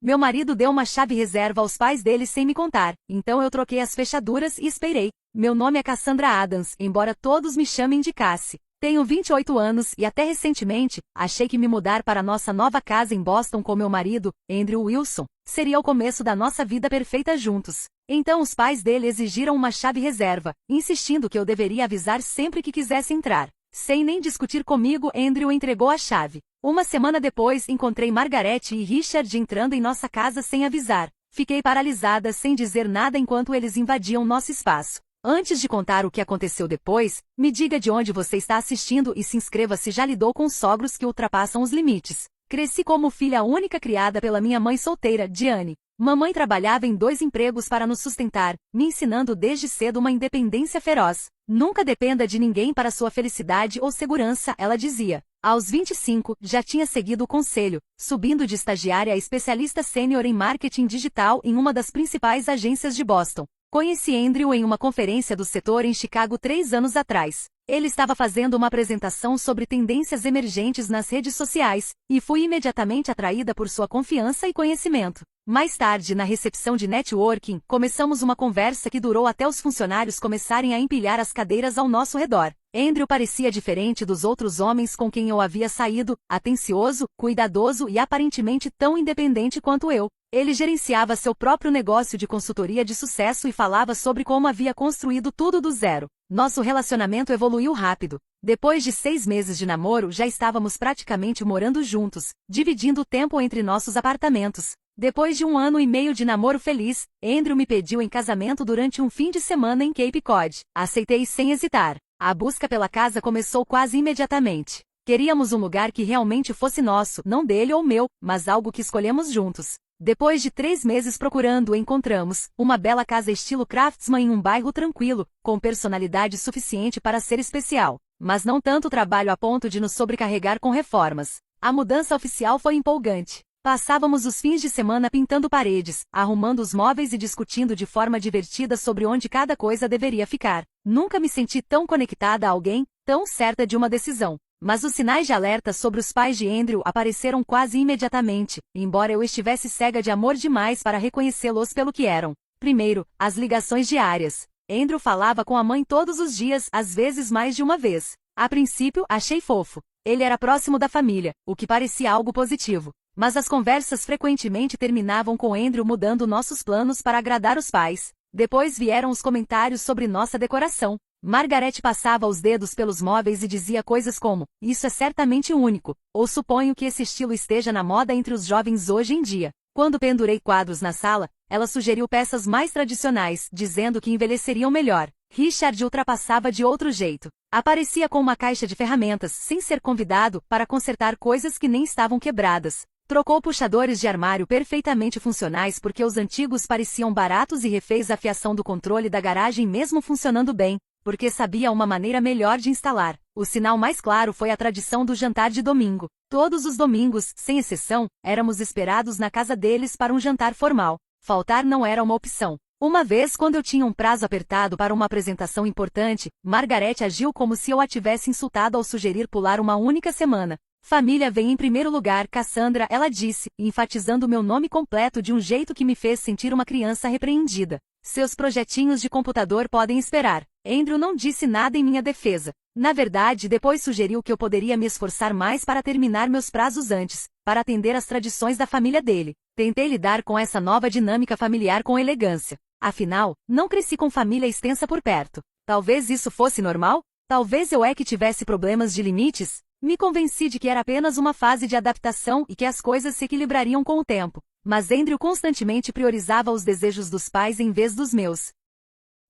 Meu marido deu uma chave reserva aos pais dele sem me contar, então eu troquei as fechaduras e esperei. Meu nome é Cassandra Adams, embora todos me chamem de Cassie. Tenho 28 anos e até recentemente, achei que me mudar para nossa nova casa em Boston com meu marido, Andrew Wilson, seria o começo da nossa vida perfeita juntos. Então os pais dele exigiram uma chave reserva, insistindo que eu deveria avisar sempre que quisesse entrar. Sem nem discutir comigo, Andrew entregou a chave. Uma semana depois, encontrei Margaret e Richard entrando em nossa casa sem avisar. Fiquei paralisada sem dizer nada enquanto eles invadiam nosso espaço. Antes de contar o que aconteceu depois, me diga de onde você está assistindo e se inscreva se já lidou com sogros que ultrapassam os limites. Cresci como filha única criada pela minha mãe solteira, Diane. Mamãe trabalhava em 2 empregos para nos sustentar, me ensinando desde cedo uma independência feroz. Nunca dependa de ninguém para sua felicidade ou segurança, ela dizia. Aos 25, já tinha seguido o conselho, subindo de estagiária a especialista sênior em marketing digital em uma das principais agências de Boston. Conheci Andrew em uma conferência do setor em Chicago 3 anos atrás. Ele estava fazendo uma apresentação sobre tendências emergentes nas redes sociais, e fui imediatamente atraída por sua confiança e conhecimento. Mais tarde, na recepção de networking, começamos uma conversa que durou até os funcionários começarem a empilhar as cadeiras ao nosso redor. Andrew parecia diferente dos outros homens com quem eu havia saído, atencioso, cuidadoso e aparentemente tão independente quanto eu. Ele gerenciava seu próprio negócio de consultoria de sucesso e falava sobre como havia construído tudo do zero. Nosso relacionamento evoluiu rápido. Depois de 6 meses de namoro, já estávamos praticamente morando juntos, dividindo o tempo entre nossos apartamentos. Depois de 1 ano e meio de namoro feliz, Andrew me pediu em casamento durante um fim de semana em Cape Cod. Aceitei sem hesitar. A busca pela casa começou quase imediatamente. Queríamos um lugar que realmente fosse nosso, não dele ou meu, mas algo que escolhemos juntos. Depois de 3 meses procurando, encontramos uma bela casa estilo Craftsman em um bairro tranquilo, com personalidade suficiente para ser especial, mas não tanto trabalho a ponto de nos sobrecarregar com reformas. A mudança oficial foi empolgante. Passávamos os fins de semana pintando paredes, arrumando os móveis e discutindo de forma divertida sobre onde cada coisa deveria ficar. Nunca me senti tão conectada a alguém, tão certa de uma decisão. Mas os sinais de alerta sobre os pais de Andrew apareceram quase imediatamente, embora eu estivesse cega de amor demais para reconhecê-los pelo que eram. Primeiro, as ligações diárias. Andrew falava com a mãe todos os dias, às vezes mais de uma vez. A princípio, achei fofo. Ele era próximo da família, o que parecia algo positivo. Mas as conversas frequentemente terminavam com Andrew mudando nossos planos para agradar os pais. Depois vieram os comentários sobre nossa decoração. Margaret passava os dedos pelos móveis e dizia coisas como, isso é certamente único, ou suponho que esse estilo esteja na moda entre os jovens hoje em dia. Quando pendurei quadros na sala, ela sugeriu peças mais tradicionais, dizendo que envelheceriam melhor. Richard ultrapassava de outro jeito. Aparecia com uma caixa de ferramentas, sem ser convidado, para consertar coisas que nem estavam quebradas. Trocou puxadores de armário perfeitamente funcionais porque os antigos pareciam baratos e refez a fiação do controle da garagem mesmo funcionando bem, porque sabia uma maneira melhor de instalar. O sinal mais claro foi a tradição do jantar de domingo. Todos os domingos, sem exceção, éramos esperados na casa deles para um jantar formal. Faltar não era uma opção. Uma vez, quando eu tinha um prazo apertado para uma apresentação importante, Margaret agiu como se eu a tivesse insultado ao sugerir pular uma única semana. Família vem em primeiro lugar, Cassandra, ela disse, enfatizando meu nome completo de um jeito que me fez sentir uma criança repreendida. Seus projetinhos de computador podem esperar. Andrew não disse nada em minha defesa. Na verdade, depois sugeriu que eu poderia me esforçar mais para terminar meus prazos antes, para atender às tradições da família dele. Tentei lidar com essa nova dinâmica familiar com elegância. Afinal, não cresci com família extensa por perto. Talvez isso fosse normal? Talvez eu que tivesse problemas de limites? Me convenci de que era apenas uma fase de adaptação e que as coisas se equilibrariam com o tempo. Mas Andrew constantemente priorizava os desejos dos pais em vez dos meus.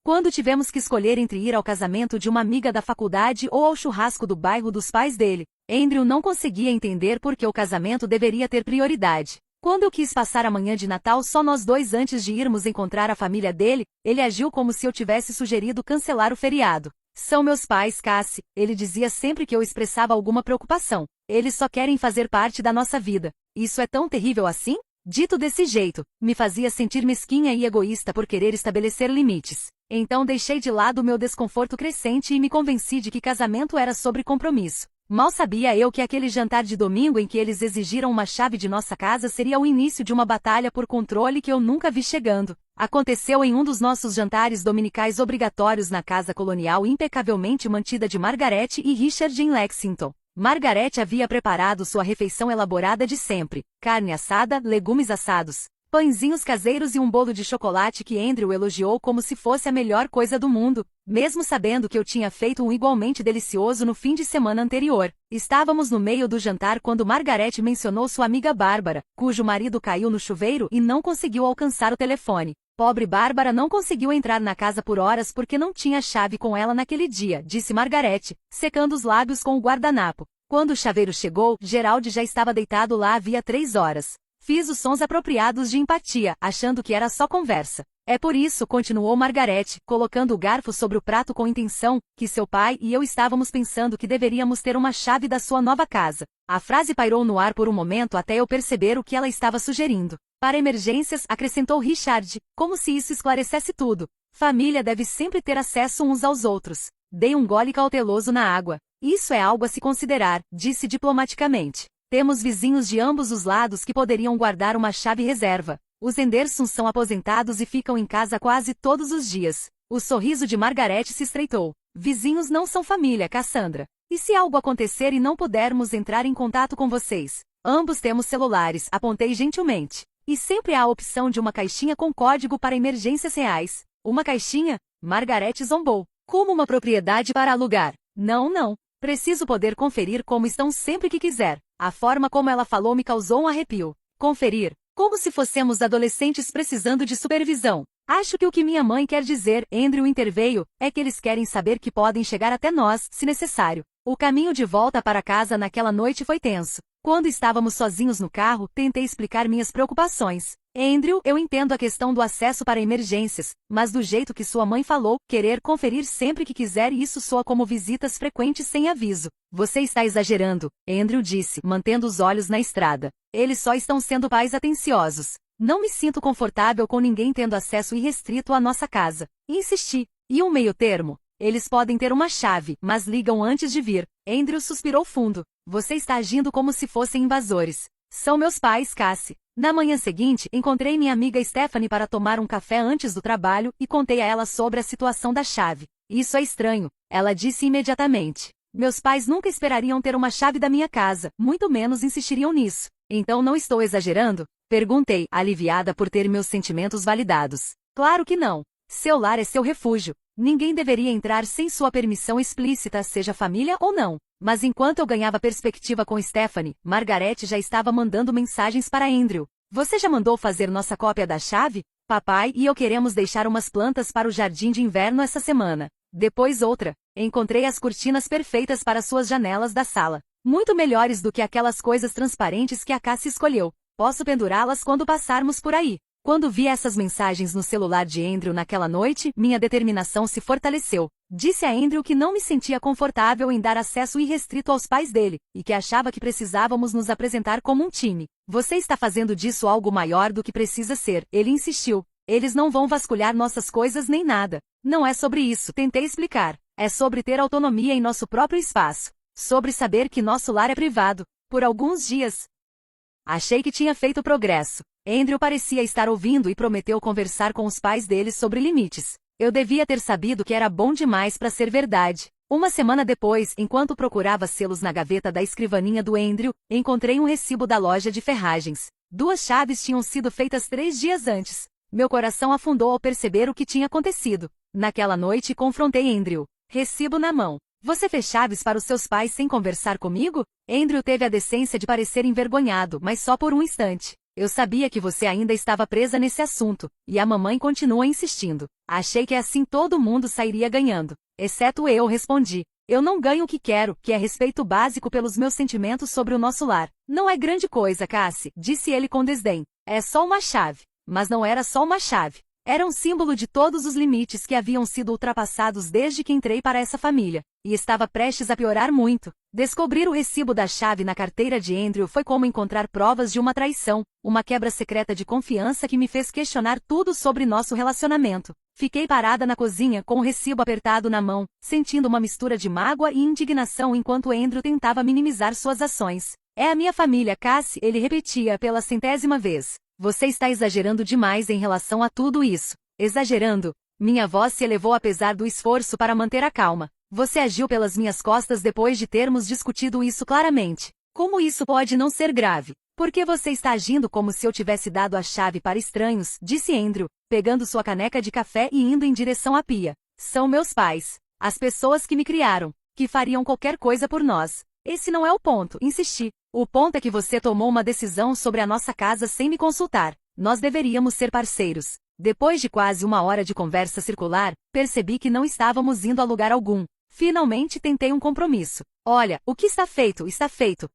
Quando tivemos que escolher entre ir ao casamento de uma amiga da faculdade ou ao churrasco do bairro dos pais dele, Andrew não conseguia entender por que o casamento deveria ter prioridade. Quando eu quis passar a manhã de Natal só nós dois antes de irmos encontrar a família dele, ele agiu como se eu tivesse sugerido cancelar o feriado. São meus pais, Cassie, ele dizia sempre que eu expressava alguma preocupação. Eles só querem fazer parte da nossa vida. Isso é tão terrível assim? Dito desse jeito, me fazia sentir mesquinha e egoísta por querer estabelecer limites. Então deixei de lado meu desconforto crescente e me convenci de que casamento era sobre compromisso. Mal sabia eu que aquele jantar de domingo em que eles exigiram uma chave de nossa casa seria o início de uma batalha por controle que eu nunca vi chegando. Aconteceu em um dos nossos jantares dominicais obrigatórios na casa colonial impecavelmente mantida de Margaret e Richard em Lexington. Margaret havia preparado sua refeição elaborada de sempre: carne assada, legumes assados, pãezinhos caseiros e um bolo de chocolate que Andrew elogiou como se fosse a melhor coisa do mundo, mesmo sabendo que eu tinha feito um igualmente delicioso no fim de semana anterior. Estávamos no meio do jantar quando Margaret mencionou sua amiga Bárbara, cujo marido caiu no chuveiro e não conseguiu alcançar o telefone. Pobre Bárbara não conseguiu entrar na casa por horas porque não tinha chave com ela naquele dia, disse Margaret, secando os lábios com o guardanapo. Quando o chaveiro chegou, Gerald já estava deitado lá havia 3 horas. Fiz os sons apropriados de empatia, achando que era só conversa. É por isso, continuou Margaret, colocando o garfo sobre o prato com intenção, que seu pai e eu estávamos pensando que deveríamos ter uma chave da sua nova casa. A frase pairou no ar por um momento até eu perceber o que ela estava sugerindo. Para emergências, acrescentou Richard, como se isso esclarecesse tudo. Família deve sempre ter acesso uns aos outros. Dei um gole cauteloso na água. Isso é algo a se considerar, disse diplomaticamente. Temos vizinhos de ambos os lados que poderiam guardar uma chave reserva. Os Andersons são aposentados e ficam em casa quase todos os dias. O sorriso de Margaret se estreitou. Vizinhos não são família, Cassandra. E se algo acontecer e não pudermos entrar em contato com vocês? Ambos temos celulares, apontei gentilmente. E sempre há a opção de uma caixinha com código para emergências reais. Uma caixinha? Margaret zombou. Como uma propriedade para alugar? Não. Preciso poder conferir como estão sempre que quiser. A forma como ela falou me causou um arrepio. Conferir? Como se fossemos adolescentes precisando de supervisão. Acho que o que minha mãe quer dizer, Andrew interveio, é que eles querem saber que podem chegar até nós, se necessário. O caminho de volta para casa naquela noite foi tenso. Quando estávamos sozinhos no carro, tentei explicar minhas preocupações. Andrew, eu entendo a questão do acesso para emergências, mas do jeito que sua mãe falou, querer conferir sempre que quiser e isso soa como visitas frequentes sem aviso. Você está exagerando, Andrew disse, mantendo os olhos na estrada. Eles só estão sendo pais atenciosos. Não me sinto confortável com ninguém tendo acesso irrestrito à nossa casa. Insisti. E um meio termo? Eles podem ter uma chave, mas ligam antes de vir. Andrew suspirou fundo. Você está agindo como se fossem invasores. São meus pais, Cassie. Na manhã seguinte, encontrei minha amiga Stephanie para tomar um café antes do trabalho e contei a ela sobre a situação da chave. Isso é estranho, ela disse imediatamente. Meus pais nunca esperariam ter uma chave da minha casa, muito menos insistiriam nisso. Então não estou exagerando? Perguntei, aliviada por ter meus sentimentos validados. Claro que não. Seu lar é seu refúgio. Ninguém deveria entrar sem sua permissão explícita, seja família ou não. Mas enquanto eu ganhava perspectiva com Stephanie, Margaret já estava mandando mensagens para Andrew. Você já mandou fazer nossa cópia da chave? Papai e eu queremos deixar umas plantas para o jardim de inverno essa semana. Depois outra. Encontrei as cortinas perfeitas para suas janelas da sala. Muito melhores do que aquelas coisas transparentes que a Cassie escolheu. Posso pendurá-las quando passarmos por aí. Quando vi essas mensagens no celular de Andrew naquela noite, minha determinação se fortaleceu. Disse a Andrew que não me sentia confortável em dar acesso irrestrito aos pais dele, e que achava que precisávamos nos apresentar como um time. Você está fazendo disso algo maior do que precisa ser, ele insistiu. Eles não vão vasculhar nossas coisas nem nada. Não é sobre isso, tentei explicar. É sobre ter autonomia em nosso próprio espaço. Sobre saber que nosso lar é privado. Por alguns dias. Achei que tinha feito progresso. Andrew parecia estar ouvindo e prometeu conversar com os pais deles sobre limites. Eu devia ter sabido que era bom demais para ser verdade. Uma semana depois, enquanto procurava selos na gaveta da escrivaninha do Andrew, encontrei um recibo da loja de ferragens. 2 chaves tinham sido feitas 3 dias antes. Meu coração afundou ao perceber o que tinha acontecido. Naquela noite confrontei Andrew. Recibo na mão. Você fez chaves para os seus pais sem conversar comigo? Andrew teve a decência de parecer envergonhado, mas só por um instante. Eu sabia que você ainda estava presa nesse assunto, e a mamãe continua insistindo. Achei que assim todo mundo sairia ganhando. Exceto eu, respondi. Eu não ganho o que quero, que é respeito básico pelos meus sentimentos sobre o nosso lar. Não é grande coisa, Cassie, disse ele com desdém. É só uma chave. Mas não era só uma chave. Era um símbolo de todos os limites que haviam sido ultrapassados desde que entrei para essa família. E estava prestes a piorar muito. Descobrir o recibo da chave na carteira de Andrew foi como encontrar provas de uma traição, uma quebra secreta de confiança que me fez questionar tudo sobre nosso relacionamento. Fiquei parada na cozinha com o recibo apertado na mão, sentindo uma mistura de mágoa e indignação enquanto Andrew tentava minimizar suas ações. É a minha família, Cassie, ele repetia pela 100ª vez. Você está exagerando demais em relação a tudo isso. Exagerando? Minha voz se elevou apesar do esforço para manter a calma. Você agiu pelas minhas costas depois de termos discutido isso claramente. Como isso pode não ser grave? Por que você está agindo como se eu tivesse dado a chave para estranhos? Disse Andrew, pegando sua caneca de café e indo em direção à pia. São meus pais. As pessoas que me criaram, que fariam qualquer coisa por nós. Esse não é o ponto, insisti. O ponto é que você tomou uma decisão sobre a nossa casa sem me consultar. Nós deveríamos ser parceiros. Depois de quase uma hora de conversa circular, percebi que não estávamos indo a lugar algum. Finalmente tentei um compromisso. Olha, o que está feito,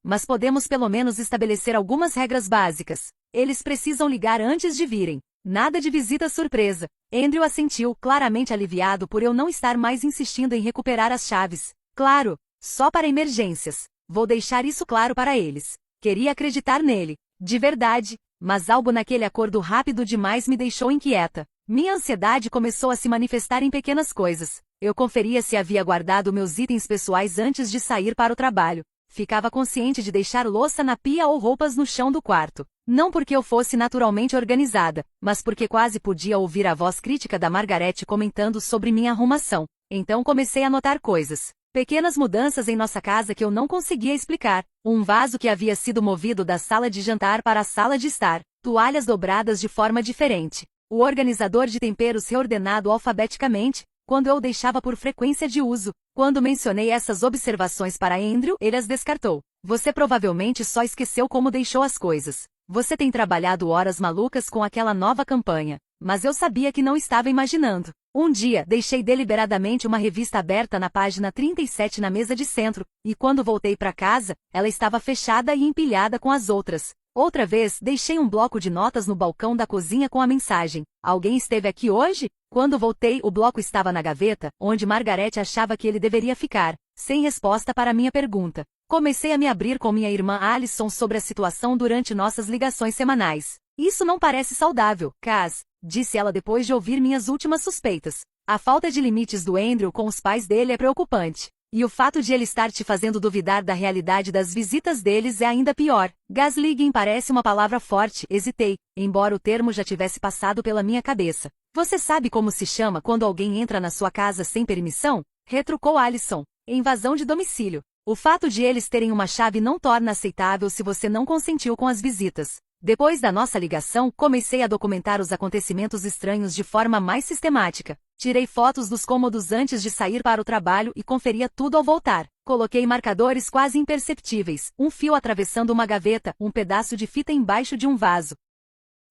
mas podemos pelo menos estabelecer algumas regras básicas. Eles precisam ligar antes de virem. Nada de visita surpresa. Andrew assentiu, claramente aliviado por eu não estar mais insistindo em recuperar as chaves. Claro, só para emergências. Vou deixar isso claro para eles. Queria acreditar nele. De verdade. Mas algo naquele acordo rápido demais me deixou inquieta. Minha ansiedade começou a se manifestar em pequenas coisas. Eu conferia se havia guardado meus itens pessoais antes de sair para o trabalho. Ficava consciente de deixar louça na pia ou roupas no chão do quarto. Não porque eu fosse naturalmente organizada, mas porque quase podia ouvir a voz crítica da Margaret comentando sobre minha arrumação. Então comecei a notar coisas. Pequenas mudanças em nossa casa que eu não conseguia explicar. Um vaso que havia sido movido da sala de jantar para a sala de estar. Toalhas dobradas de forma diferente. O organizador de temperos reordenado alfabeticamente, quando eu o deixava por frequência de uso. Quando mencionei essas observações para Andrew, ele as descartou. Você provavelmente só esqueceu como deixou as coisas. Você tem trabalhado horas malucas com aquela nova campanha. Mas eu sabia que não estava imaginando. Um dia, deixei deliberadamente uma revista aberta na página 37 na mesa de centro, e quando voltei para casa, ela estava fechada e empilhada com as outras. Outra vez, deixei um bloco de notas no balcão da cozinha com a mensagem: alguém esteve aqui hoje? Quando voltei, o bloco estava na gaveta, onde Margaret achava que ele deveria ficar, sem resposta para minha pergunta. Comecei a me abrir com minha irmã Alison sobre a situação durante nossas ligações semanais. Isso não parece saudável, Cass, disse ela depois de ouvir minhas últimas suspeitas. A falta de limites do Andrew com os pais dele é preocupante. E o fato de ele estar te fazendo duvidar da realidade das visitas deles é ainda pior. Gaslighting parece uma palavra forte, hesitei, embora o termo já tivesse passado pela minha cabeça. Você sabe como se chama quando alguém entra na sua casa sem permissão? Retrucou Alison. Invasão de domicílio. O fato de eles terem uma chave não torna aceitável se você não consentiu com as visitas. Depois da nossa ligação, comecei a documentar os acontecimentos estranhos de forma mais sistemática. Tirei fotos dos cômodos antes de sair para o trabalho e conferia tudo ao voltar. Coloquei marcadores quase imperceptíveis, um fio atravessando uma gaveta, um pedaço de fita embaixo de um vaso.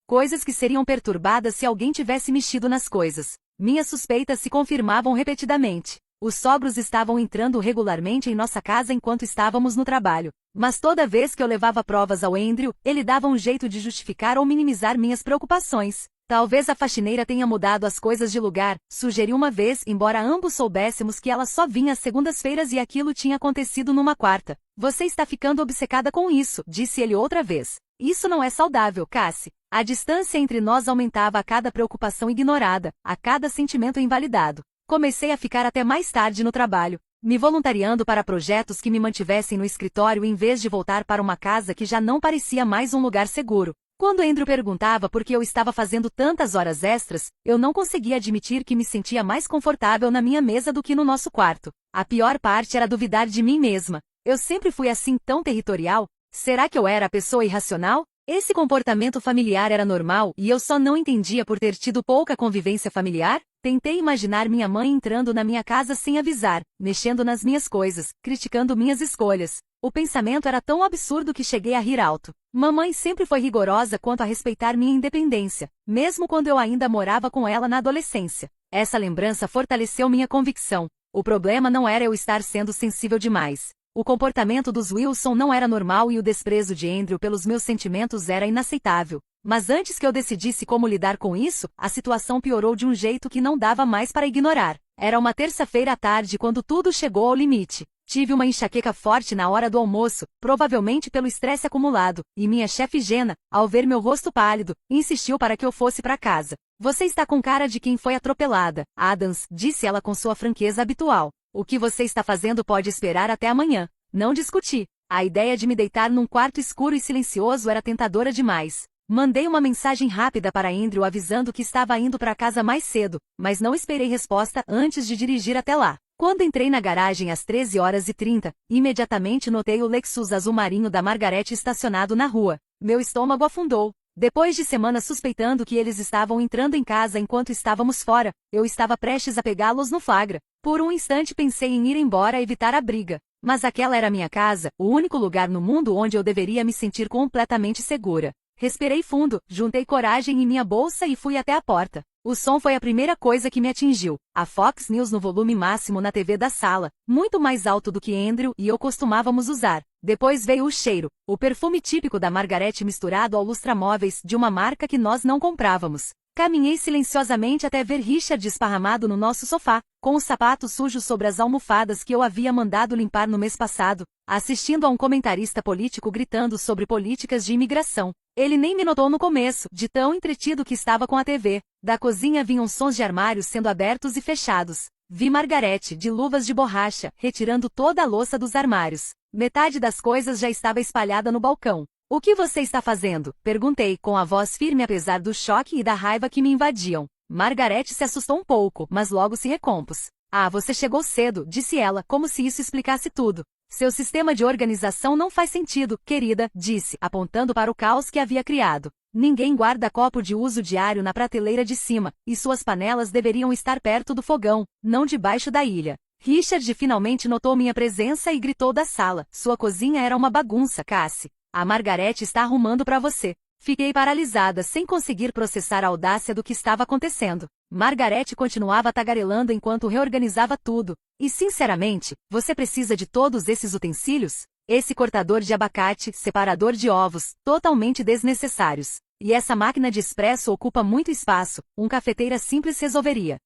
Coisas que seriam perturbadas se alguém tivesse mexido nas coisas. Minhas suspeitas se confirmavam repetidamente. Os sogros estavam entrando regularmente em nossa casa enquanto estávamos no trabalho. Mas toda vez que eu levava provas ao Andrew, ele dava um jeito de justificar ou minimizar minhas preocupações. Talvez a faxineira tenha mudado as coisas de lugar, sugeri uma vez, embora ambos soubéssemos que ela só vinha às segundas-feiras e aquilo tinha acontecido numa quarta. Você está ficando obcecada com isso, disse ele outra vez. Isso não é saudável, Cassie. A distância entre nós aumentava a cada preocupação ignorada, a cada sentimento invalidado. Comecei a ficar até mais tarde no trabalho, me voluntariando para projetos que me mantivessem no escritório em vez de voltar para uma casa que já não parecia mais um lugar seguro. Quando Andrew perguntava por que eu estava fazendo tantas horas extras, eu não conseguia admitir que me sentia mais confortável na minha mesa do que no nosso quarto. A pior parte era duvidar de mim mesma. Eu sempre fui assim tão territorial? Será que eu era a pessoa irracional? Esse comportamento familiar era normal e eu só não entendia por ter tido pouca convivência familiar? Tentei imaginar minha mãe entrando na minha casa sem avisar, mexendo nas minhas coisas, criticando minhas escolhas. O pensamento era tão absurdo que cheguei a rir alto. Mamãe sempre foi rigorosa quanto a respeitar minha independência, mesmo quando eu ainda morava com ela na adolescência. Essa lembrança fortaleceu minha convicção. O problema não era eu estar sendo sensível demais. O comportamento dos Wilson não era normal e o desprezo de Andrew pelos meus sentimentos era inaceitável. Mas antes que eu decidisse como lidar com isso, a situação piorou de um jeito que não dava mais para ignorar. Era uma terça-feira à tarde quando tudo chegou ao limite. Tive uma enxaqueca forte na hora do almoço, provavelmente pelo estresse acumulado, e minha chefe Jenna, ao ver meu rosto pálido, insistiu para que eu fosse para casa. Você está com cara de quem foi atropelada, Adams, disse ela com sua franqueza habitual. O que você está fazendo pode esperar até amanhã. Não discuti. A ideia de me deitar num quarto escuro e silencioso era tentadora demais. Mandei uma mensagem rápida para Andrew avisando que estava indo para casa mais cedo, mas não esperei resposta antes de dirigir até lá. Quando entrei na garagem às 13h30, imediatamente notei o Lexus azul marinho da Margaret estacionado na rua. Meu estômago afundou. Depois de semanas suspeitando que eles estavam entrando em casa enquanto estávamos fora, eu estava prestes a pegá-los no flagra. Por um instante pensei em ir embora e evitar a briga. Mas aquela era minha casa, o único lugar no mundo onde eu deveria me sentir completamente segura. Respirei fundo, juntei coragem em minha bolsa e fui até a porta. O som foi a primeira coisa que me atingiu. A Fox News no volume máximo na TV da sala, muito mais alto do que Andrew e eu costumávamos usar. Depois veio o cheiro, o perfume típico da Margaret misturado ao lustramóveis de uma marca que nós não comprávamos. Caminhei silenciosamente até ver Richard esparramado no nosso sofá, com os sapatos sujos sobre as almofadas que eu havia mandado limpar no mês passado, assistindo a um comentarista político gritando sobre políticas de imigração. Ele nem me notou no começo, de tão entretido que estava com a TV. Da cozinha vinham sons de armários sendo abertos e fechados. Vi Margaret, de luvas de borracha, retirando toda a louça dos armários. Metade das coisas já estava espalhada no balcão. O que você está fazendo? Perguntei, com a voz firme apesar do choque e da raiva que me invadiam. Margaret se assustou um pouco, mas logo se recompôs. Ah, você chegou cedo, disse ela, como se isso explicasse tudo. Seu sistema de organização não faz sentido, querida, disse, apontando para o caos que havia criado. Ninguém guarda copo de uso diário na prateleira de cima, e suas panelas deveriam estar perto do fogão, não debaixo da ilha. Richard finalmente notou minha presença e gritou da sala. Sua cozinha era uma bagunça, Cassie. A Margaret está arrumando para você. Fiquei paralisada, sem conseguir processar a audácia do que estava acontecendo. Margaret continuava tagarelando enquanto reorganizava tudo. E sinceramente, você precisa de todos esses utensílios? Esse cortador de abacate, separador de ovos, totalmente desnecessários. E essa máquina de expresso ocupa muito espaço, cafeteira simples resolveria.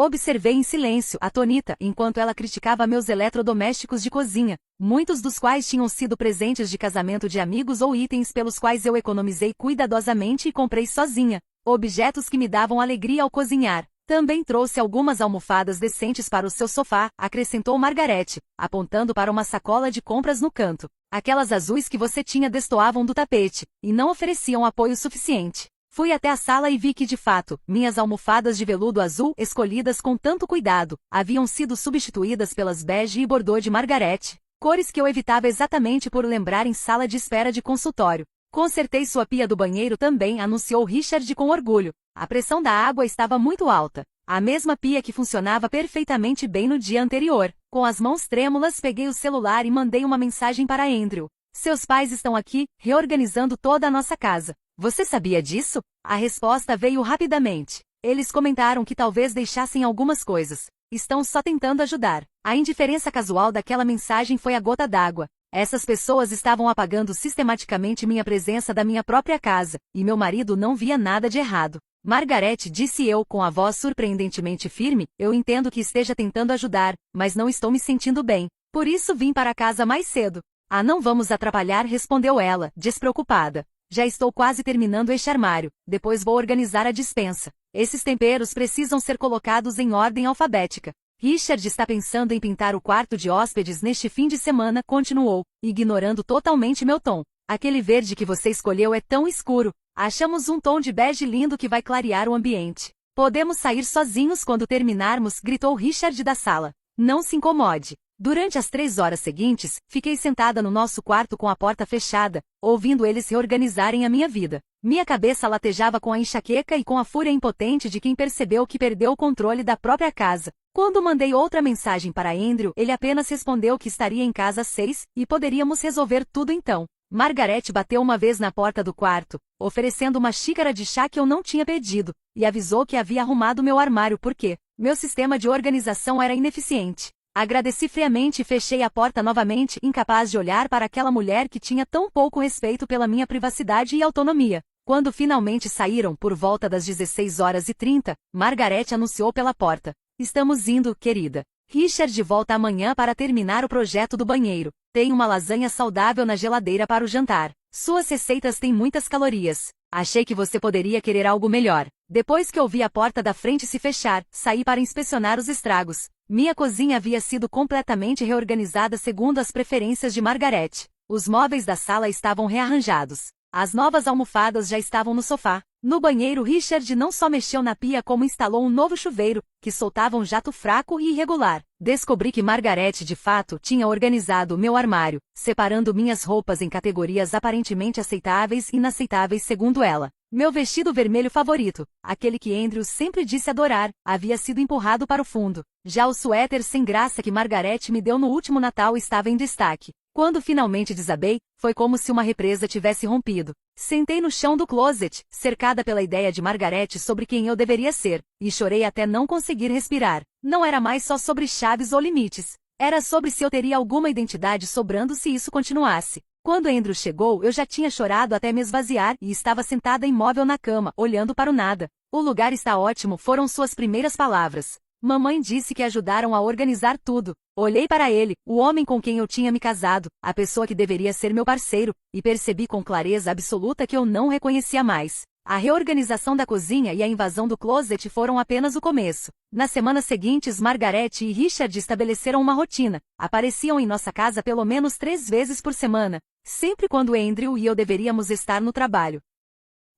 Observei em silêncio, atônita, enquanto ela criticava meus eletrodomésticos de cozinha, muitos dos quais tinham sido presentes de casamento de amigos ou itens pelos quais eu economizei cuidadosamente e comprei sozinha, objetos que me davam alegria ao cozinhar. Também trouxe algumas almofadas decentes para o seu sofá, acrescentou Margaret, apontando para uma sacola de compras no canto. Aquelas azuis que você tinha destoavam do tapete, e não ofereciam apoio suficiente. Fui até a sala e vi que, de fato, minhas almofadas de veludo azul, escolhidas com tanto cuidado, haviam sido substituídas pelas bege e bordô de Margaret, cores que eu evitava exatamente por lembrar em sala de espera de consultório. Consertei sua pia do banheiro também, anunciou Richard com orgulho. A pressão da água estava muito alta. A mesma pia que funcionava perfeitamente bem no dia anterior. Com as mãos trêmulas peguei o celular e mandei uma mensagem para Andrew. Seus pais estão aqui, reorganizando toda a nossa casa. Você sabia disso? A resposta veio rapidamente. Eles comentaram que talvez deixassem algumas coisas. Estão só tentando ajudar. A indiferença casual daquela mensagem foi a gota d'água. Essas pessoas estavam apagando sistematicamente minha presença da minha própria casa, e meu marido não via nada de errado. Margaret, disse eu com a voz surpreendentemente firme, eu entendo que esteja tentando ajudar, mas não estou me sentindo bem. Por isso vim para casa mais cedo. Ah, não vamos atrapalhar, respondeu ela, despreocupada. Já estou quase terminando este armário, depois vou organizar a despensa. Esses temperos precisam ser colocados em ordem alfabética. Richard está pensando em pintar o quarto de hóspedes neste fim de semana, continuou, ignorando totalmente meu tom. Aquele verde que você escolheu é tão escuro. Achamos um tom de bege lindo que vai clarear o ambiente. Podemos sair sozinhos quando terminarmos, gritou Richard da sala. Não se incomode. Durante as 3 horas seguintes, fiquei sentada no nosso quarto com a porta fechada, ouvindo eles reorganizarem a minha vida. Minha cabeça latejava com a enxaqueca e com a fúria impotente de quem percebeu que perdeu o controle da própria casa. Quando mandei outra mensagem para Andrew, ele apenas respondeu que estaria em casa às 6, e poderíamos resolver tudo então. Margaret bateu uma vez na porta do quarto, oferecendo uma xícara de chá que eu não tinha pedido, e avisou que havia arrumado meu armário porque meu sistema de organização era ineficiente. Agradeci friamente e fechei a porta novamente, incapaz de olhar para aquela mulher que tinha tão pouco respeito pela minha privacidade e autonomia. Quando finalmente saíram, por volta das 16h30, Margaret anunciou pela porta. Estamos indo, querida. Richard volta amanhã para terminar o projeto do banheiro. Tem uma lasanha saudável na geladeira para o jantar. Suas receitas têm muitas calorias. Achei que você poderia querer algo melhor. Depois que ouvi a porta da frente se fechar, saí para inspecionar os estragos. Minha cozinha havia sido completamente reorganizada segundo as preferências de Margaret. Os móveis da sala estavam rearranjados. As novas almofadas já estavam no sofá. No banheiro, Richard não só mexeu na pia como instalou um novo chuveiro, que soltava um jato fraco e irregular. Descobri que Margaret de fato tinha organizado o meu armário, separando minhas roupas em categorias aparentemente aceitáveis e inaceitáveis segundo ela. Meu vestido vermelho favorito, aquele que Andrew sempre disse adorar, havia sido empurrado para o fundo. Já o suéter sem graça que Margaret me deu no último Natal estava em destaque. Quando finalmente desabei, foi como se uma represa tivesse rompido. Sentei no chão do closet, cercada pela ideia de Margaret sobre quem eu deveria ser, e chorei até não conseguir respirar. Não era mais só sobre chaves ou limites. Era sobre se eu teria alguma identidade sobrando se isso continuasse. Quando Andrew chegou, eu já tinha chorado até me esvaziar e estava sentada imóvel na cama, olhando para o nada. "O lugar está ótimo", foram suas primeiras palavras. Mamãe disse que ajudaram a organizar tudo. Olhei para ele, o homem com quem eu tinha me casado, a pessoa que deveria ser meu parceiro, e percebi com clareza absoluta que eu não reconhecia mais. A reorganização da cozinha e a invasão do closet foram apenas o começo. Nas semanas seguintes, Margaret e Richard estabeleceram uma rotina. Apareciam em nossa casa pelo menos 3 vezes por semana, sempre quando Andrew e eu deveríamos estar no trabalho.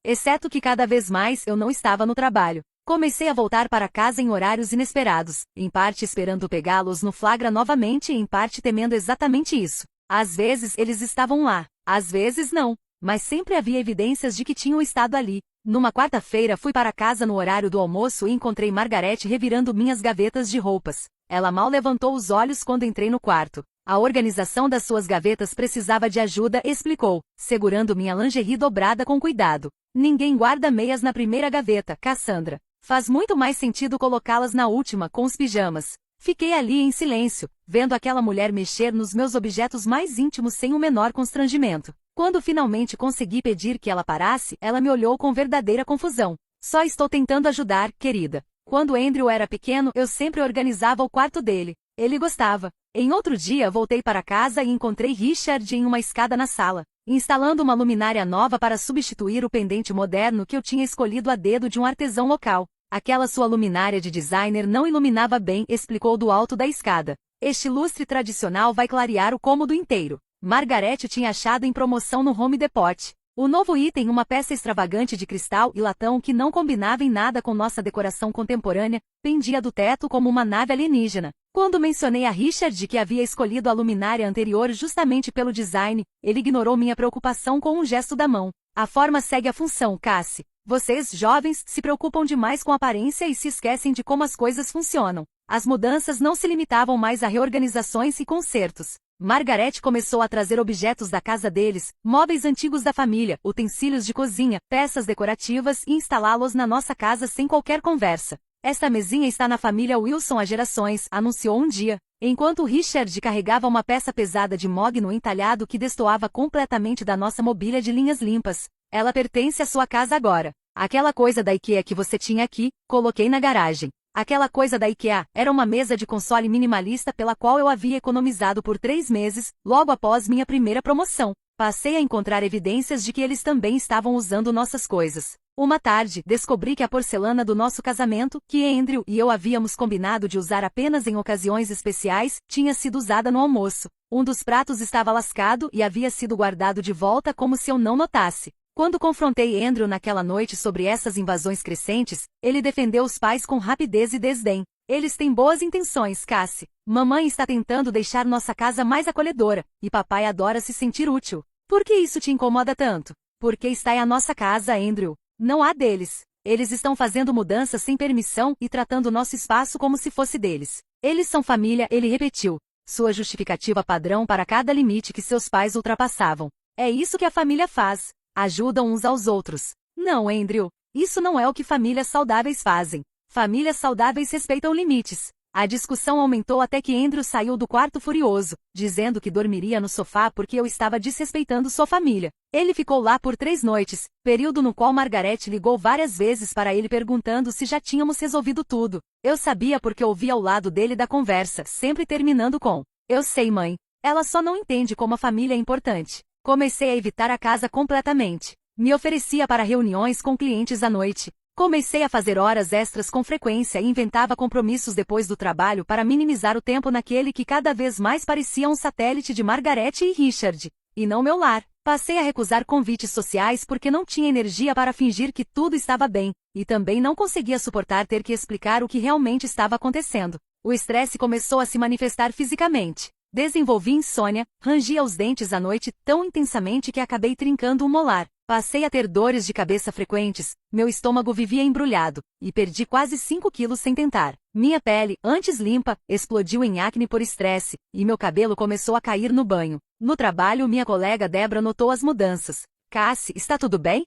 Exceto que cada vez mais eu não estava no trabalho. Comecei a voltar para casa em horários inesperados, em parte esperando pegá-los no flagra novamente e em parte temendo exatamente isso. Às vezes eles estavam lá, às vezes não, mas sempre havia evidências de que tinham estado ali. Numa quarta-feira fui para casa no horário do almoço e encontrei Margaret revirando minhas gavetas de roupas. Ela mal levantou os olhos quando entrei no quarto. A organização das suas gavetas precisava de ajuda, explicou, segurando minha lingerie dobrada com cuidado. "Ninguém guarda meias na primeira gaveta, Cassandra. Faz muito mais sentido colocá-las na última, com os pijamas." Fiquei ali em silêncio, vendo aquela mulher mexer nos meus objetos mais íntimos sem o menor constrangimento. Quando finalmente consegui pedir que ela parasse, ela me olhou com verdadeira confusão. "Só estou tentando ajudar, querida. Quando Andrew era pequeno, eu sempre organizava o quarto dele. Ele gostava." Em outro dia voltei para casa e encontrei Richard em uma escada na sala, instalando uma luminária nova para substituir o pendente moderno que eu tinha escolhido a dedo de um artesão local. "Aquela sua luminária de designer não iluminava bem", explicou do alto da escada. "Este lustre tradicional vai clarear o cômodo inteiro." Margaret tinha achado em promoção no Home Depot. O novo item, uma peça extravagante de cristal e latão que não combinava em nada com nossa decoração contemporânea, pendia do teto como uma nave alienígena. Quando mencionei a Richard que havia escolhido a luminária anterior justamente pelo design, ele ignorou minha preocupação com um gesto da mão. "A forma segue a função, Cassie. Vocês, jovens, se preocupam demais com a aparência e se esquecem de como as coisas funcionam." As mudanças não se limitavam mais a reorganizações e consertos. Margaret começou a trazer objetos da casa deles, móveis antigos da família, utensílios de cozinha, peças decorativas e instalá-los na nossa casa sem qualquer conversa. "Esta mesinha está na família Wilson há gerações", anunciou um dia, enquanto Richard carregava uma peça pesada de mogno entalhado que destoava completamente da nossa mobília de linhas limpas. "Ela pertence à sua casa agora. Aquela coisa da IKEA que você tinha aqui, coloquei na garagem." Aquela coisa da IKEA era uma mesa de console minimalista pela qual eu havia economizado por 3 meses, logo após minha primeira promoção. Passei a encontrar evidências de que eles também estavam usando nossas coisas. Uma tarde, descobri que a porcelana do nosso casamento, que Andrew e eu havíamos combinado de usar apenas em ocasiões especiais, tinha sido usada no almoço. Um dos pratos estava lascado e havia sido guardado de volta como se eu não notasse. Quando confrontei Andrew naquela noite sobre essas invasões crescentes, ele defendeu os pais com rapidez e desdém. "Eles têm boas intenções, Cassie. Mamãe está tentando deixar nossa casa mais acolhedora, e papai adora se sentir útil. Por que isso te incomoda tanto?" "Porque está em a nossa casa, Andrew. Não há deles. Eles estão fazendo mudanças sem permissão e tratando nosso espaço como se fosse deles. Eles são família", ele repetiu, sua justificativa padrão para cada limite que seus pais ultrapassavam. "É isso que a família faz. Ajudam uns aos outros." "Não, Andrew. Isso não é o que famílias saudáveis fazem. Famílias saudáveis respeitam limites." A discussão aumentou até que Andrew saiu do quarto furioso, dizendo que dormiria no sofá porque eu estava desrespeitando sua família. Ele ficou lá por 3 noites, período no qual Margaret ligou várias vezes para ele perguntando se já tínhamos resolvido tudo. Eu sabia porque ouvia ao lado dele da conversa, sempre terminando com: "Eu sei, mãe. Ela só não entende como a família é importante." Comecei a evitar a casa completamente. Me oferecia para reuniões com clientes à noite. Comecei a fazer horas extras com frequência e inventava compromissos depois do trabalho para minimizar o tempo naquele que cada vez mais parecia um satélite de Margaret e Richard, e não meu lar. Passei a recusar convites sociais porque não tinha energia para fingir que tudo estava bem, e também não conseguia suportar ter que explicar o que realmente estava acontecendo. O estresse começou a se manifestar fisicamente. Desenvolvi insônia, rangia os dentes à noite tão intensamente que acabei trincando um molar. Passei a ter dores de cabeça frequentes, meu estômago vivia embrulhado, e perdi quase 5 quilos sem tentar. Minha pele, antes limpa, explodiu em acne por estresse, e meu cabelo começou a cair no banho. No trabalho, minha colega Debra notou as mudanças. "Cassie, está tudo bem?"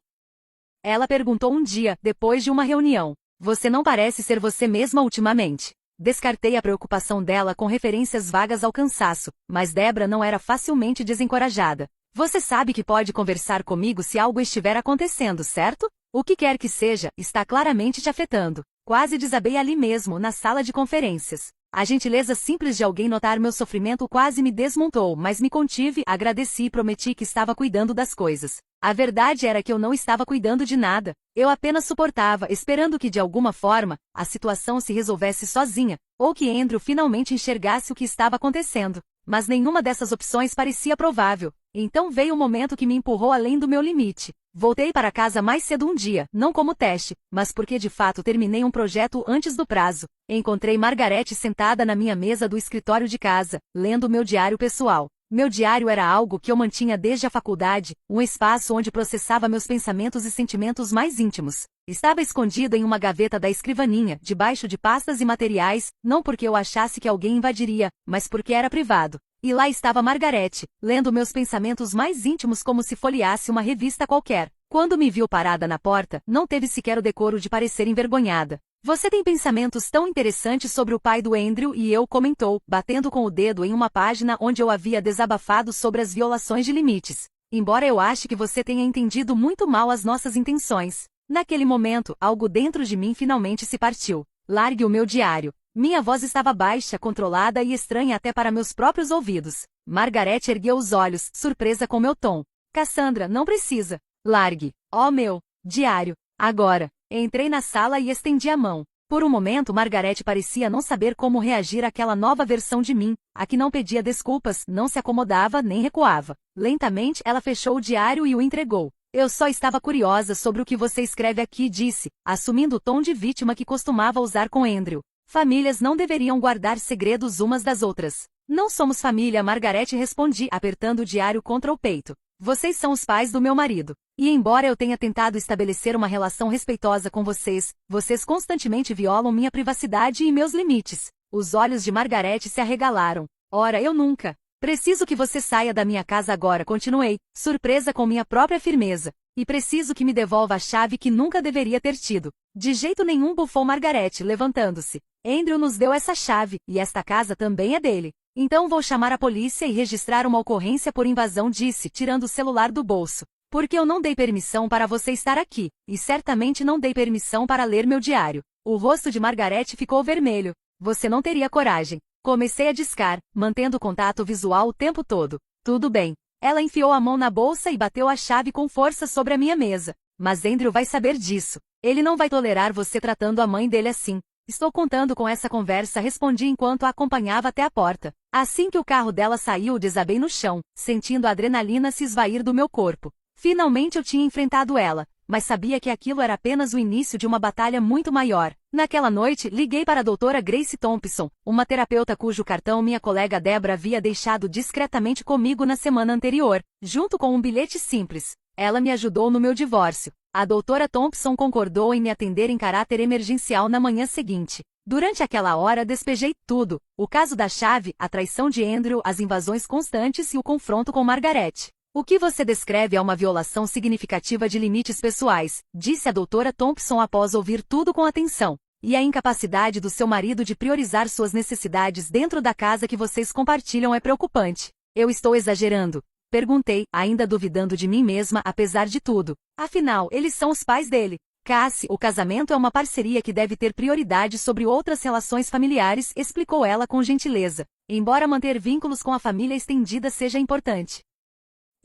Ela perguntou um dia, depois de uma reunião. "Você não parece ser você mesma ultimamente." Descartei a preocupação dela com referências vagas ao cansaço, mas Debra não era facilmente desencorajada. "Você sabe que pode conversar comigo se algo estiver acontecendo, certo? O que quer que seja, está claramente te afetando." Quase desabei ali mesmo, na sala de conferências. A gentileza simples de alguém notar meu sofrimento quase me desmontou, mas me contive, agradeci e prometi que estava cuidando das coisas. A verdade era que eu não estava cuidando de nada. Eu apenas suportava, esperando que de alguma forma, a situação se resolvesse sozinha, ou que Andrew finalmente enxergasse o que estava acontecendo. Mas nenhuma dessas opções parecia provável. Então veio o momento que me empurrou além do meu limite. Voltei para casa mais cedo um dia, não como teste, mas porque de fato terminei um projeto antes do prazo. Encontrei Margaret sentada na minha mesa do escritório de casa, lendo meu diário pessoal. Meu diário era algo que eu mantinha desde a faculdade, um espaço onde processava meus pensamentos e sentimentos mais íntimos. Estava escondido em uma gaveta da escrivaninha, debaixo de pastas e materiais, não porque eu achasse que alguém invadiria, mas porque era privado. E lá estava Margaret, lendo meus pensamentos mais íntimos como se folheasse uma revista qualquer. Quando me viu parada na porta, não teve sequer o decoro de parecer envergonhada. "Você tem pensamentos tão interessantes sobre o pai do Andrew e eu", comentou, batendo com o dedo em uma página onde eu havia desabafado sobre as violações de limites. "Embora eu ache que você tenha entendido muito mal as nossas intenções." Naquele momento, algo dentro de mim finalmente se partiu. "Largue o meu diário." Minha voz estava baixa, controlada e estranha até para meus próprios ouvidos. Margaret ergueu os olhos, surpresa com meu tom. "Cassandra, não precisa." "Largue." "Oh, meu diário." "Agora." Entrei na sala e estendi a mão. Por um momento Margaret parecia não saber como reagir àquela nova versão de mim, a que não pedia desculpas, não se acomodava nem recuava. Lentamente ela fechou o diário e o entregou. "Eu só estava curiosa sobre o que você escreve aqui", disse, assumindo o tom de vítima que costumava usar com Andrew. "Famílias não deveriam guardar segredos umas das outras." "Não somos família", Margaret, respondi, apertando o diário contra o peito. "Vocês são os pais do meu marido. E embora eu tenha tentado estabelecer uma relação respeitosa com vocês, vocês constantemente violam minha privacidade e meus limites." Os olhos de Margaret se arregalaram. "Ora, eu nunca." "Preciso que você saia da minha casa agora", continuei, surpresa com minha própria firmeza. "E preciso que me devolva a chave que nunca deveria ter tido." "De jeito nenhum", bufou Margaret, levantando-se. "Andrew nos deu essa chave, e esta casa também é dele. Então vou chamar a polícia e registrar uma ocorrência por invasão", disse, tirando o celular do bolso. "Porque eu não dei permissão para você estar aqui, e certamente não dei permissão para ler meu diário." O rosto de Margaret ficou vermelho. "Você não teria coragem." Comecei a discar, mantendo contato visual o tempo todo. "Tudo bem." Ela enfiou a mão na bolsa e bateu a chave com força sobre a minha mesa. "Mas Andrew vai saber disso. Ele não vai tolerar você tratando a mãe dele assim." "Estou contando com essa conversa", respondi enquanto a acompanhava até a porta. Assim que o carro dela saiu, desabei no chão, sentindo a adrenalina se esvair do meu corpo. Finalmente eu tinha enfrentado ela, mas sabia que aquilo era apenas o início de uma batalha muito maior. Naquela noite, liguei para a doutora Grace Thompson, uma terapeuta cujo cartão minha colega Debra havia deixado discretamente comigo na semana anterior, junto com um bilhete simples. Ela me ajudou no meu divórcio. A doutora Thompson concordou em me atender em caráter emergencial na manhã seguinte. Durante aquela hora despejei tudo: o caso da chave, a traição de Andrew, as invasões constantes e o confronto com Margaret. "O que você descreve é uma violação significativa de limites pessoais", disse a doutora Thompson após ouvir tudo com atenção. E a incapacidade do seu marido de priorizar suas necessidades dentro da casa que vocês compartilham é preocupante. Eu estou exagerando? Perguntei, ainda duvidando de mim mesma apesar de tudo. Afinal, eles são os pais dele. Cassie, o casamento é uma parceria que deve ter prioridade sobre outras relações familiares, explicou ela com gentileza. Embora manter vínculos com a família estendida seja importante,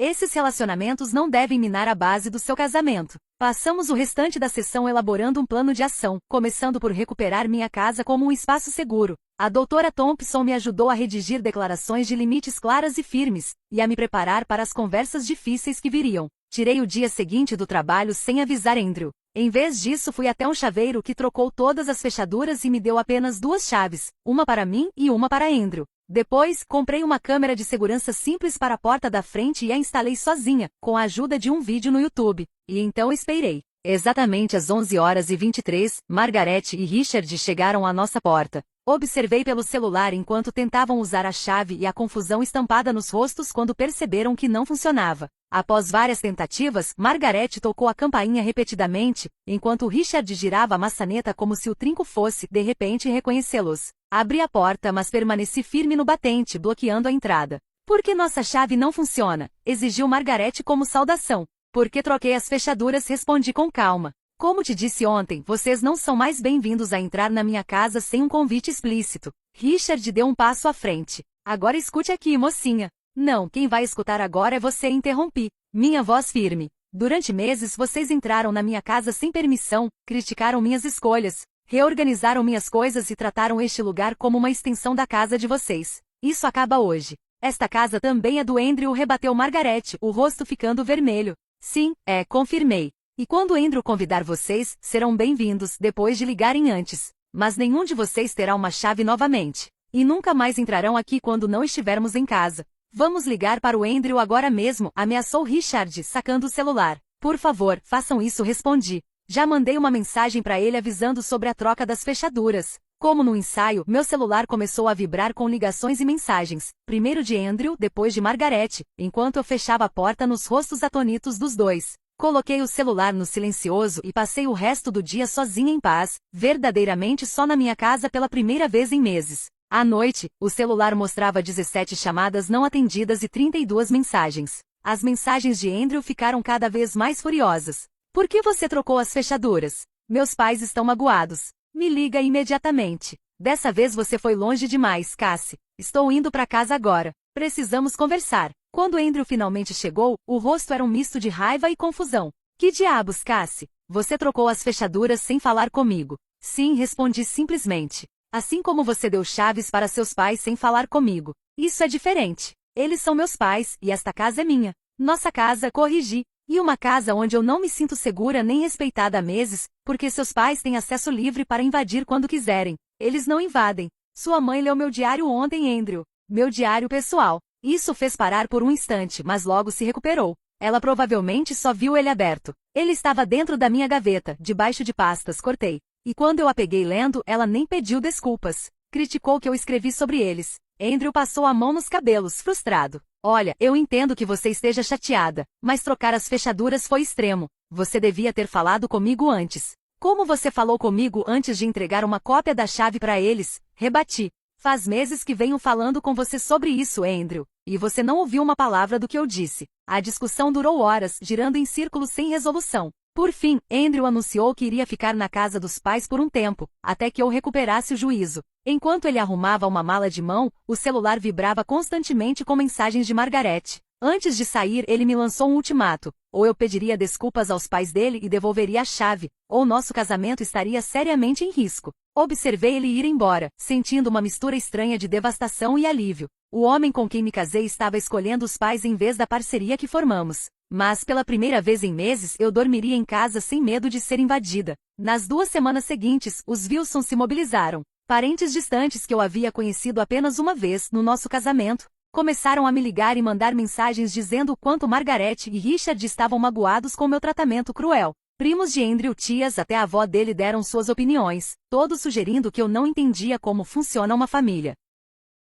esses relacionamentos não devem minar a base do seu casamento. Passamos o restante da sessão elaborando um plano de ação, começando por recuperar minha casa como um espaço seguro. A doutora Thompson me ajudou a redigir declarações de limites claras e firmes, e a me preparar para as conversas difíceis que viriam. Tirei o dia seguinte do trabalho sem avisar Andrew. Em vez disso, fui até um chaveiro que trocou todas as fechaduras e me deu apenas 2 chaves, uma para mim e uma para Andrew. Depois, comprei uma câmera de segurança simples para a porta da frente e a instalei sozinha, com a ajuda de um vídeo no YouTube. E então esperei. Exatamente às 11h23, Margaret e Richard chegaram à nossa porta. Observei pelo celular enquanto tentavam usar a chave e a confusão estampada nos rostos quando perceberam que não funcionava. Após várias tentativas, Margaret tocou a campainha repetidamente, enquanto Richard girava a maçaneta como se o trinco fosse, de repente, reconhecê-los. Abri a porta, mas permaneci firme no batente, bloqueando a entrada. Por que nossa chave não funciona? Exigiu Margaret como saudação. Porque troquei as fechaduras, respondi com calma. Como te disse ontem, vocês não são mais bem-vindos a entrar na minha casa sem um convite explícito. Richard deu um passo à frente. Agora escute aqui, mocinha. Não, quem vai escutar agora é você, interrompi. Minha voz firme. Durante meses vocês entraram na minha casa sem permissão, criticaram minhas escolhas, reorganizaram minhas coisas e trataram este lugar como uma extensão da casa de vocês. Isso acaba hoje. Esta casa também é do Andrew, rebateu Margaret, o rosto ficando vermelho. Sim, confirmei. E quando Andrew convidar vocês, serão bem-vindos, depois de ligarem antes. Mas nenhum de vocês terá uma chave novamente. E nunca mais entrarão aqui quando não estivermos em casa. Vamos ligar para o Andrew agora mesmo, ameaçou Richard, sacando o celular. Por favor, façam isso, respondi. Já mandei uma mensagem para ele avisando sobre a troca das fechaduras. Como no ensaio, meu celular começou a vibrar com ligações e mensagens. Primeiro de Andrew, depois de Margaret, enquanto eu fechava a porta nos rostos atônitos dos dois. Coloquei o celular no silencioso e passei o resto do dia sozinha em paz, verdadeiramente só na minha casa pela primeira vez em meses. À noite, o celular mostrava 17 chamadas não atendidas e 32 mensagens. As mensagens de Andrew ficaram cada vez mais furiosas. Por que você trocou as fechaduras? Meus pais estão magoados. Me liga imediatamente. Dessa vez você foi longe demais, Cassie. Estou indo para casa agora. Precisamos conversar. Quando Andrew finalmente chegou, o rosto era um misto de raiva e confusão. Que diabos, Cassie? Você trocou as fechaduras sem falar comigo. Sim, respondi simplesmente. Assim como você deu chaves para seus pais sem falar comigo. Isso é diferente. Eles são meus pais, e esta casa é minha. Nossa casa, corrigi. E uma casa onde eu não me sinto segura nem respeitada há meses, porque seus pais têm acesso livre para invadir quando quiserem. Eles não invadem. Sua mãe leu meu diário ontem, Andrew. Meu diário pessoal. Isso fez parar por um instante, mas logo se recuperou. Ela provavelmente só viu ele aberto. Ele estava dentro da minha gaveta, debaixo de pastas, cortei. E quando eu a peguei lendo, ela nem pediu desculpas. Criticou que eu escrevi sobre eles. Andrew passou a mão nos cabelos, frustrado. Olha, eu entendo que você esteja chateada, mas trocar as fechaduras foi extremo. Você devia ter falado comigo antes. Como você falou comigo antes de entregar uma cópia da chave para eles? Rebati. Faz meses que venho falando com você sobre isso, Andrew, e você não ouviu uma palavra do que eu disse. A discussão durou horas, girando em círculos sem resolução. Por fim, Andrew anunciou que iria ficar na casa dos pais por um tempo, até que eu recuperasse o juízo. Enquanto ele arrumava uma mala de mão, o celular vibrava constantemente com mensagens de Margaret. Antes de sair, ele me lançou um ultimato. Ou eu pediria desculpas aos pais dele e devolveria a chave, ou nosso casamento estaria seriamente em risco. Observei ele ir embora, sentindo uma mistura estranha de devastação e alívio. O homem com quem me casei estava escolhendo os pais em vez da parceria que formamos. Mas pela primeira vez em meses eu dormiria em casa sem medo de ser invadida. Nas 2 semanas seguintes, os Wilson se mobilizaram. Parentes distantes que eu havia conhecido apenas uma vez no nosso casamento, começaram a me ligar e mandar mensagens dizendo o quanto Margaret e Richard estavam magoados com meu tratamento cruel. Primos de Andrew, tias, até a avó dele deram suas opiniões, todos sugerindo que eu não entendia como funciona uma família.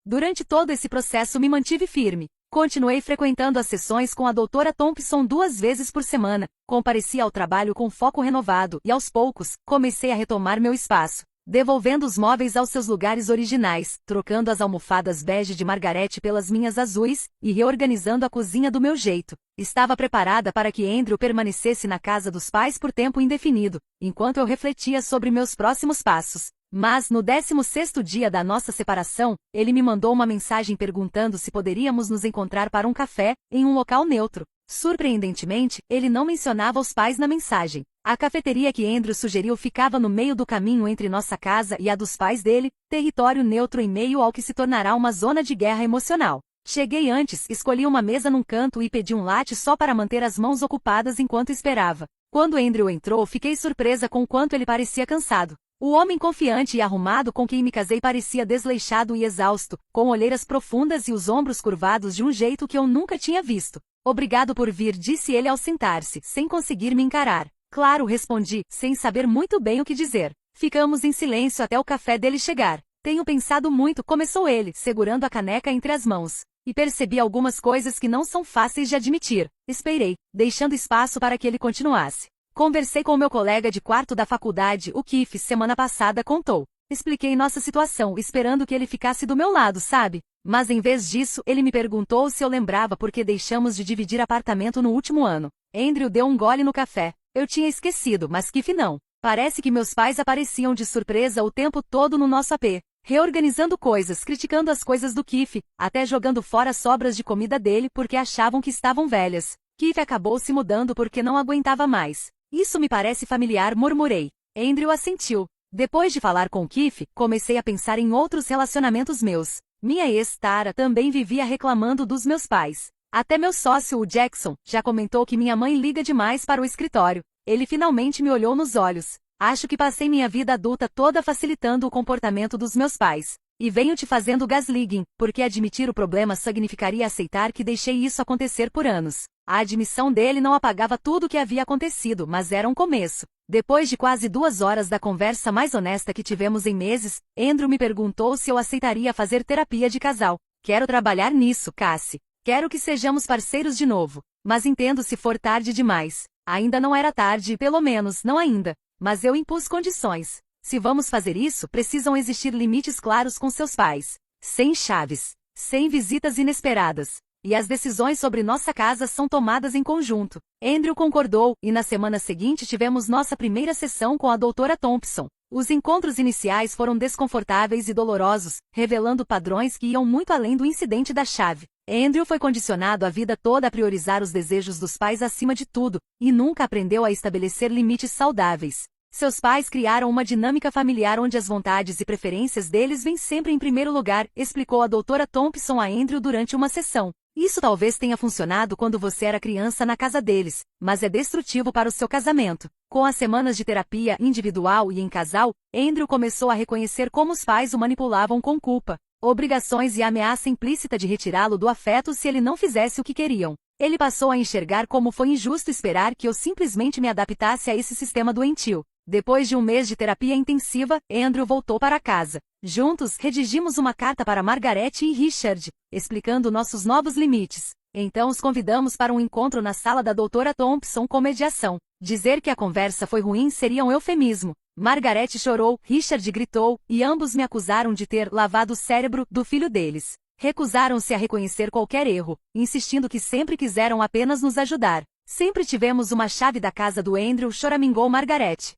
Durante todo esse processo me mantive firme. Continuei frequentando as sessões com a doutora Thompson 2 vezes por semana, compareci ao trabalho com foco renovado e aos poucos, comecei a retomar meu espaço. devolvendo os móveis aos seus lugares originais, trocando as almofadas bege de Margarete pelas minhas azuis, e reorganizando a cozinha do meu jeito. Estava preparada para que Andrew permanecesse na casa dos pais por tempo indefinido, enquanto eu refletia sobre meus próximos passos. Mas, no 16º dia da nossa separação, ele me mandou uma mensagem perguntando se poderíamos nos encontrar para um café, em um local neutro. Surpreendentemente, ele não mencionava os pais na mensagem. A cafeteria que Andrew sugeriu ficava no meio do caminho entre nossa casa e a dos pais dele, território neutro em meio ao que se tornará uma zona de guerra emocional. Cheguei antes, escolhi uma mesa num canto e pedi um latte só para manter as mãos ocupadas enquanto esperava. Quando Andrew entrou, fiquei surpresa com o quanto ele parecia cansado. O homem confiante e arrumado com quem me casei parecia desleixado e exausto, com olheiras profundas e os ombros curvados de um jeito que eu nunca tinha visto. Obrigado por vir, disse ele ao sentar-se, sem conseguir me encarar. Claro, respondi, sem saber muito bem o que dizer. Ficamos em silêncio até o café dele chegar. Tenho pensado muito, começou ele, segurando a caneca entre as mãos. E percebi algumas coisas que não são fáceis de admitir. Esperei, deixando espaço para que ele continuasse. Conversei com meu colega de quarto da faculdade, o Keith, semana passada, contou. Expliquei nossa situação, esperando que ele ficasse do meu lado, sabe? Mas em vez disso, ele me perguntou se eu lembrava porque deixamos de dividir apartamento no último ano. Andrew deu um gole no café. Eu tinha esquecido, mas Keith não. Parece que meus pais apareciam de surpresa o tempo todo no nosso AP, reorganizando coisas, criticando as coisas do Keith, até jogando fora sobras de comida dele porque achavam que estavam velhas. Keith acabou se mudando porque não aguentava mais. Isso me parece familiar, murmurei. Andrew assentiu. Depois de falar com Keith, comecei a pensar em outros relacionamentos meus. Minha ex, Tara, também vivia reclamando dos meus pais. Até meu sócio, o Jackson, já comentou que minha mãe liga demais para o escritório. Ele finalmente me olhou nos olhos. Acho que passei minha vida adulta toda facilitando o comportamento dos meus pais. E venho te fazendo gaslighting, porque admitir o problema significaria aceitar que deixei isso acontecer por anos. A admissão dele não apagava tudo o que havia acontecido, mas era um começo. Depois de quase 2 horas da conversa mais honesta que tivemos em meses, Andrew me perguntou se eu aceitaria fazer terapia de casal. Quero trabalhar nisso, Cassie. Quero que sejamos parceiros de novo. Mas entendo se for tarde demais. Ainda não era tarde, pelo menos, não ainda. Mas eu impus condições. Se vamos fazer isso, precisam existir limites claros com seus pais. Sem chaves. Sem visitas inesperadas. E as decisões sobre nossa casa são tomadas em conjunto. Andrew concordou, e na semana seguinte tivemos nossa primeira sessão com a doutora Thompson. Os encontros iniciais foram desconfortáveis e dolorosos, revelando padrões que iam muito além do incidente da chave. Andrew foi condicionado a vida toda a priorizar os desejos dos pais acima de tudo, e nunca aprendeu a estabelecer limites saudáveis. Seus pais criaram uma dinâmica familiar onde as vontades e preferências deles vêm sempre em primeiro lugar, explicou a doutora Thompson a Andrew durante uma sessão. Isso talvez tenha funcionado quando você era criança na casa deles, mas é destrutivo para o seu casamento. Com as semanas de terapia individual e em casal, Andrew começou a reconhecer como os pais o manipulavam com culpa, obrigações e ameaça implícita de retirá-lo do afeto se ele não fizesse o que queriam. Ele passou a enxergar como foi injusto esperar que eu simplesmente me adaptasse a esse sistema doentio. Depois de um mês de terapia intensiva, Andrew voltou para casa. Juntos, redigimos uma carta para Margarete e Richard, explicando nossos novos limites. Então os convidamos para um encontro na sala da doutora Thompson com mediação. Dizer que a conversa foi ruim seria um eufemismo. Margarete chorou, Richard gritou, e ambos me acusaram de ter lavado o cérebro do filho deles. Recusaram-se a reconhecer qualquer erro, insistindo que sempre quiseram apenas nos ajudar. Sempre tivemos uma chave da casa do Andrew, choramingou Margarete.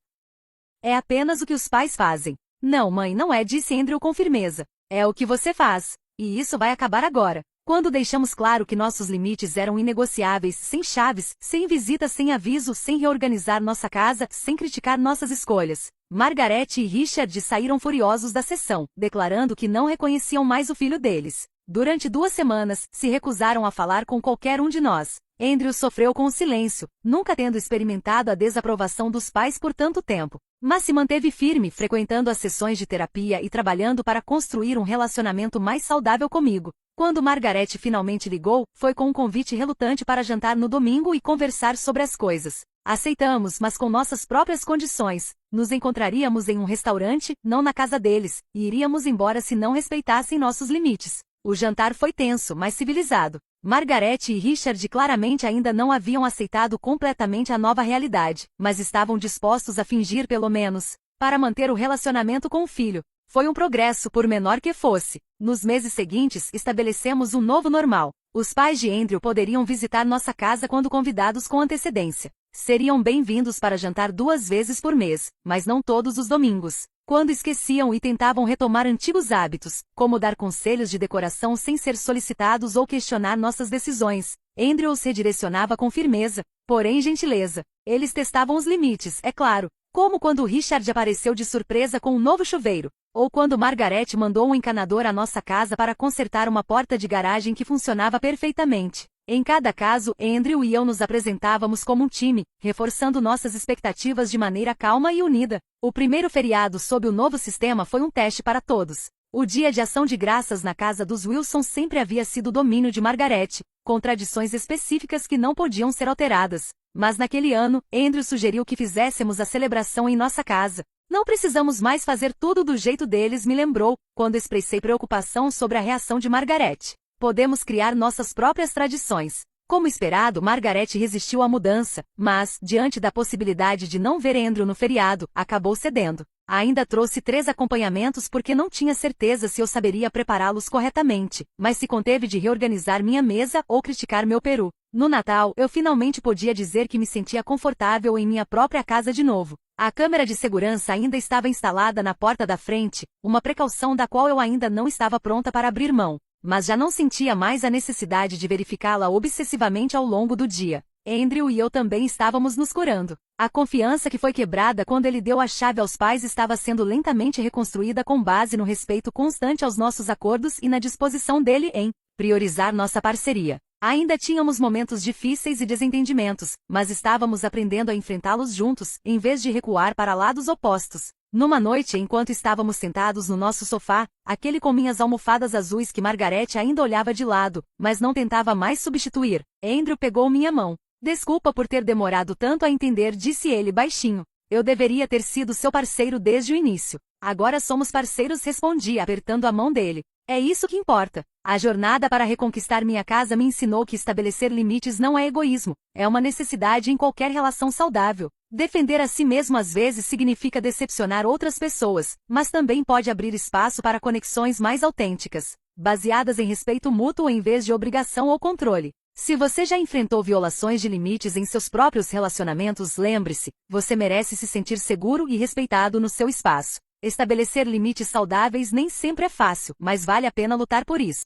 É apenas o que os pais fazem. Não, mãe, não é, disse Andrew com firmeza. É o que você faz. E isso vai acabar agora. Quando deixamos claro que nossos limites eram inegociáveis, sem chaves, sem visitas, sem aviso, sem reorganizar nossa casa, sem criticar nossas escolhas. Margarete e Richard saíram furiosos da sessão, declarando que não reconheciam mais o filho deles. Durante 2 semanas, se recusaram a falar com qualquer um de nós. Andrew sofreu com o silêncio, nunca tendo experimentado a desaprovação dos pais por tanto tempo. Mas se manteve firme, frequentando as sessões de terapia e trabalhando para construir um relacionamento mais saudável comigo. Quando Margarete finalmente ligou, foi com um convite relutante para jantar no domingo e conversar sobre as coisas. Aceitamos, mas com nossas próprias condições. Nos encontraríamos em um restaurante, não na casa deles, e iríamos embora se não respeitassem nossos limites. O jantar foi tenso, mas civilizado. Margarete e Richard claramente ainda não haviam aceitado completamente a nova realidade, mas estavam dispostos a fingir pelo menos. para manter o relacionamento com o filho. Foi um progresso, por menor que fosse. Nos meses seguintes, estabelecemos um novo normal. Os pais de Andrew poderiam visitar nossa casa quando convidados com antecedência. Seriam bem-vindos para jantar 2 vezes por mês, mas não todos os domingos. Quando esqueciam e tentavam retomar antigos hábitos, como dar conselhos de decoração sem ser solicitados ou questionar nossas decisões, Andrew os redirecionava com firmeza, porém gentileza. Eles testavam os limites, é claro, como quando Richard apareceu de surpresa com um novo chuveiro, ou quando Margaret mandou um encanador à nossa casa para consertar uma porta de garagem que funcionava perfeitamente. Em cada caso, Andrew e eu nos apresentávamos como um time, reforçando nossas expectativas de maneira calma e unida. O primeiro feriado sob o novo sistema foi um teste para todos. O dia de ação de graças na casa dos Wilson sempre havia sido domínio de Margaret, com tradições específicas que não podiam ser alteradas. Mas naquele ano, Andrew sugeriu que fizéssemos a celebração em nossa casa. Não precisamos mais fazer tudo do jeito deles, me lembrou, quando expressei preocupação sobre a reação de Margaret. Podemos criar nossas próprias tradições. Como esperado, Margaret resistiu à mudança, mas, diante da possibilidade de não ver Andrew no feriado, acabou cedendo. Ainda trouxe 3 acompanhamentos porque não tinha certeza se eu saberia prepará-los corretamente, mas se conteve de reorganizar minha mesa ou criticar meu peru. No Natal, eu finalmente podia dizer que me sentia confortável em minha própria casa de novo. A câmera de segurança ainda estava instalada na porta da frente, uma precaução da qual eu ainda não estava pronta para abrir mão. Mas já não sentia mais a necessidade de verificá-la obsessivamente ao longo do dia. Andrew e eu também estávamos nos curando. A confiança que foi quebrada quando ele deu a chave aos pais estava sendo lentamente reconstruída com base no respeito constante aos nossos acordos e na disposição dele em priorizar nossa parceria. Ainda tínhamos momentos difíceis e desentendimentos, mas estávamos aprendendo a enfrentá-los juntos, em vez de recuar para lados opostos. Numa noite enquanto estávamos sentados no nosso sofá, aquele com minhas almofadas azuis que Margaret ainda olhava de lado, mas não tentava mais substituir, Andrew pegou minha mão. Desculpa por ter demorado tanto a entender, disse ele baixinho. Eu deveria ter sido seu parceiro desde o início. Agora somos parceiros, respondi apertando a mão dele. É isso que importa. A jornada para reconquistar minha casa me ensinou que estabelecer limites não é egoísmo, é uma necessidade em qualquer relação saudável. Defender a si mesmo às vezes significa decepcionar outras pessoas, mas também pode abrir espaço para conexões mais autênticas, baseadas em respeito mútuo em vez de obrigação ou controle. Se você já enfrentou violações de limites em seus próprios relacionamentos, lembre-se, você merece se sentir seguro e respeitado no seu espaço. Estabelecer limites saudáveis nem sempre é fácil, mas vale a pena lutar por isso.